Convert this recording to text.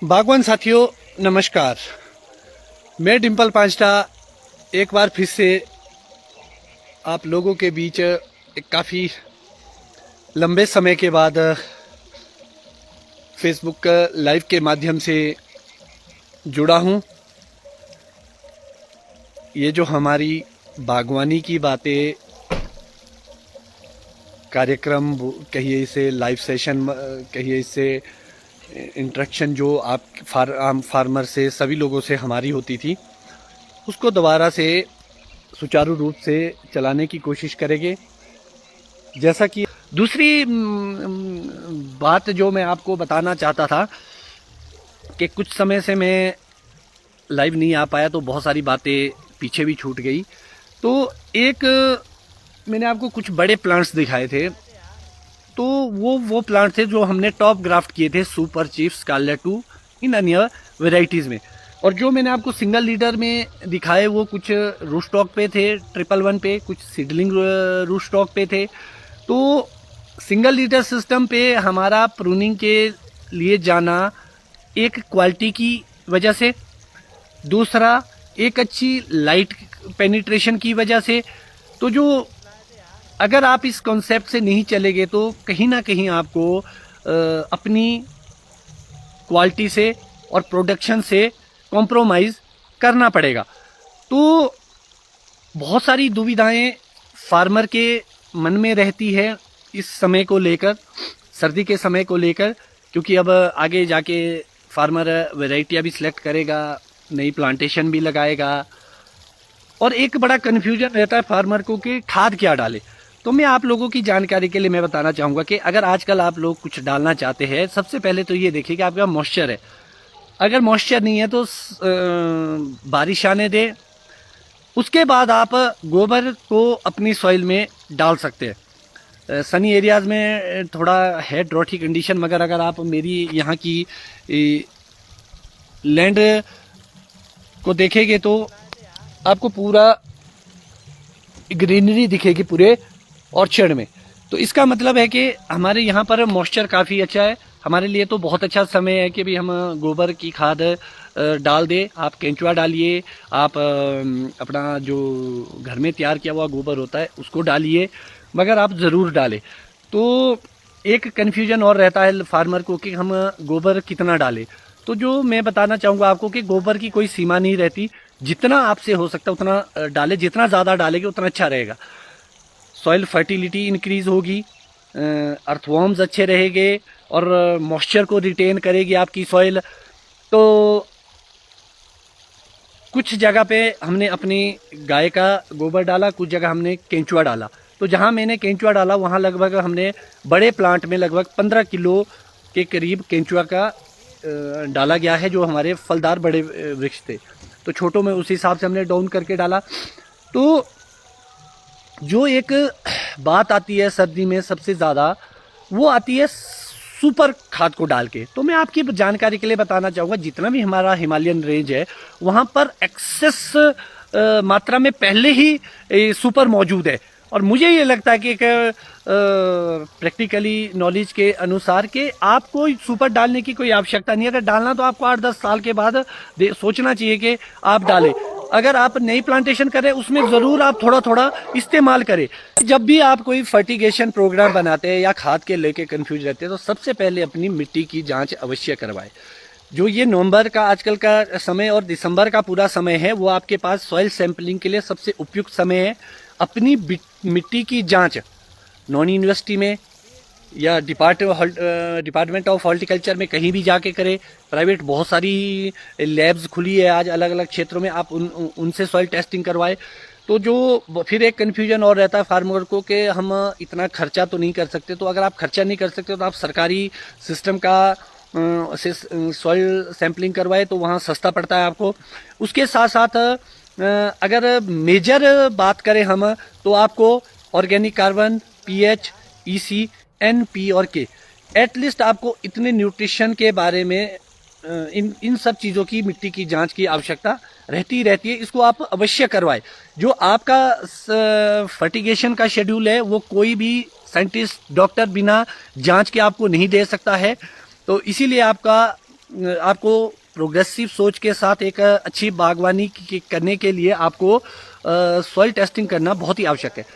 बागवान साथियों नमस्कार। मैं डिम्पल पांचटा एक बार फिर से आप लोगों के बीच एक काफ़ी लंबे समय के बाद फेसबुक लाइव के माध्यम से जुड़ा हूं। ये जो हमारी बागवानी की बातें कार्यक्रम कहिए, इसे लाइव सेशन कहिए, इसे इंटरेक्शन जो आप आम फार्मर से सभी लोगों से हमारी होती थी, उसको दोबारा से सुचारू रूप से चलाने की कोशिश करेंगे। जैसा कि दूसरी बात जो मैं आपको बताना चाहता था कि कुछ समय से मैं लाइव नहीं आ पाया, तो बहुत सारी बातें पीछे भी छूट गई। तो एक मैंने आपको कुछ बड़े प्लांट्स दिखाए थे, तो वो प्लांट थे जो हमने टॉप ग्राफ्ट किए थे सुपर चीफ स्कारलेट 2 इन अन्य वेराइटीज़ में। और जो मैंने आपको सिंगल लीडर में दिखाए वो कुछ रूट स्टॉक पे थे, 111 पे, कुछ सीडलिंग रूट स्टॉक पे थे। तो सिंगल लीडर सिस्टम पे हमारा प्रूनिंग के लिए जाना एक क्वालिटी की वजह से, दूसरा एक अच्छी लाइट पेनिट्रेशन की वजह से। तो जो अगर आप इस कॉन्सेप्ट से नहीं चलेंगे तो कहीं ना कहीं आपको अपनी क्वालिटी से और प्रोडक्शन से कॉम्प्रोमाइज़ करना पड़ेगा। तो बहुत सारी दुविधाएं फार्मर के मन में रहती है इस समय को लेकर, सर्दी के समय को लेकर, क्योंकि अब आगे जाके फार्मर वैरायटियाँ भी सिलेक्ट करेगा, नई प्लांटेशन भी लगाएगा, और एक बड़ा कन्फ्यूजन रहता है फार्मर को कि खाद क्या डाले। तो मैं आप लोगों की जानकारी के लिए मैं बताना चाहूँगा कि अगर आजकल आप लोग कुछ डालना चाहते हैं, सबसे पहले तो ये देखिए कि आपका मॉइस्चर है। अगर मॉइस्चर नहीं है तो बारिश आने दे, उसके बाद आप गोबर को अपनी सॉइल में डाल सकते हैं। सनी एरियाज़ में थोड़ा है ड्रॉटी कंडीशन, मगर अगर आप मेरी यहाँ की लैंड को देखेंगे तो आपको पूरा ग्रीनरी दिखेगी पूरे ऑर्चर्ड में। तो इसका मतलब है कि हमारे यहाँ पर मॉइस्चर काफ़ी अच्छा है। हमारे लिए तो बहुत अच्छा समय है कि भी हम गोबर की खाद डाल दें। आप केंचुआ डालिए, आप अपना जो घर में तैयार किया हुआ गोबर होता है उसको डालिए, मगर आप ज़रूर डालें। तो एक कन्फ्यूजन और रहता है फार्मर को कि हम गोबर कितना डालें। तो जो मैं बताना चाहूँगा आपको कि गोबर की कोई सीमा नहीं रहती, जितना आपसे हो सकता है उतना डालें। जितना ज़्यादा डालेंगे उतना अच्छा रहेगा। सॉइल फर्टिलिटी इंक्रीज होगी, अर्थवॉर्म्स अच्छे रहेंगे और मॉइस्चर को रिटेन करेगी आपकी सॉइल। तो कुछ जगह पे हमने अपनी गाय का गोबर डाला, कुछ जगह हमने केंचुआ डाला। तो जहाँ मैंने केंचुआ डाला वहाँ लगभग हमने बड़े प्लांट में लगभग 15 किलो के करीब केंचुआ का डाला गया है, जो हमारे फलदार बड़े वृक्ष थे। तो छोटों में उस हिसाब से हमने डाउन करके डाला। तो जो एक बात आती है सर्दी में सबसे ज़्यादा, वो आती है सुपर खाद को डाल के। तो मैं आपकी जानकारी के लिए बताना चाहूँगा, जितना भी हमारा हिमालयन रेंज है वहाँ पर एक्सेस मात्रा में पहले ही सुपर मौजूद है। और मुझे ये लगता है कि प्रैक्टिकली नॉलेज के अनुसार कि आपको सुपर डालने की कोई आवश्यकता नहीं है। अगर डालना तो आपको 8-10 साल के बाद सोचना चाहिए कि आप डालें। अगर आप नई प्लांटेशन करें उसमें ज़रूर आप थोड़ा थोड़ा इस्तेमाल करें। जब भी आप कोई फर्टिगेशन प्रोग्राम बनाते हैं या खाद के लेके कंफ्यूज रहते हैं, तो सबसे पहले अपनी मिट्टी की जांच अवश्य करवाएं। जो ये नवंबर का आजकल का समय और दिसंबर का पूरा समय है, वो आपके पास सॉइल सैंपलिंग के लिए सबसे उपयुक्त समय है। अपनी मिट्टी की जांच नॉन यूनिवर्सिटी में या डिपार्टमेंट ऑफ हॉर्टिकल्चर में कहीं भी जाके करें। प्राइवेट बहुत सारी लैब्स खुली है आज अलग अलग क्षेत्रों में, आप उनसे सॉइल टेस्टिंग करवाएं। तो जो फिर एक कन्फ्यूजन और रहता है फार्मर को कि हम इतना खर्चा तो नहीं कर सकते। तो अगर आप खर्चा नहीं कर सकते तो आप सरकारी सिस्टम का से सॉइल सैंपलिंग करवाए, तो वहाँ सस्ता पड़ता है आपको। उसके साथ साथ अगर मेजर बात करें हम, तो आपको organic carbon, pH, EC, NP और के, एटलीस्ट आपको इतने न्यूट्रिशन के बारे में इन सब चीज़ों की मिट्टी की जांच की आवश्यकता रहती है। इसको आप अवश्य करवाएं। जो आपका फर्टिगेशन का शेड्यूल है वो कोई भी साइंटिस्ट डॉक्टर बिना जांच के आपको नहीं दे सकता है। तो इसीलिए आपका आपको प्रोग्रेसिव सोच के साथ एक अच्छी बागवानी करने के लिए आपको सॉइल टेस्टिंग करना बहुत ही आवश्यक है।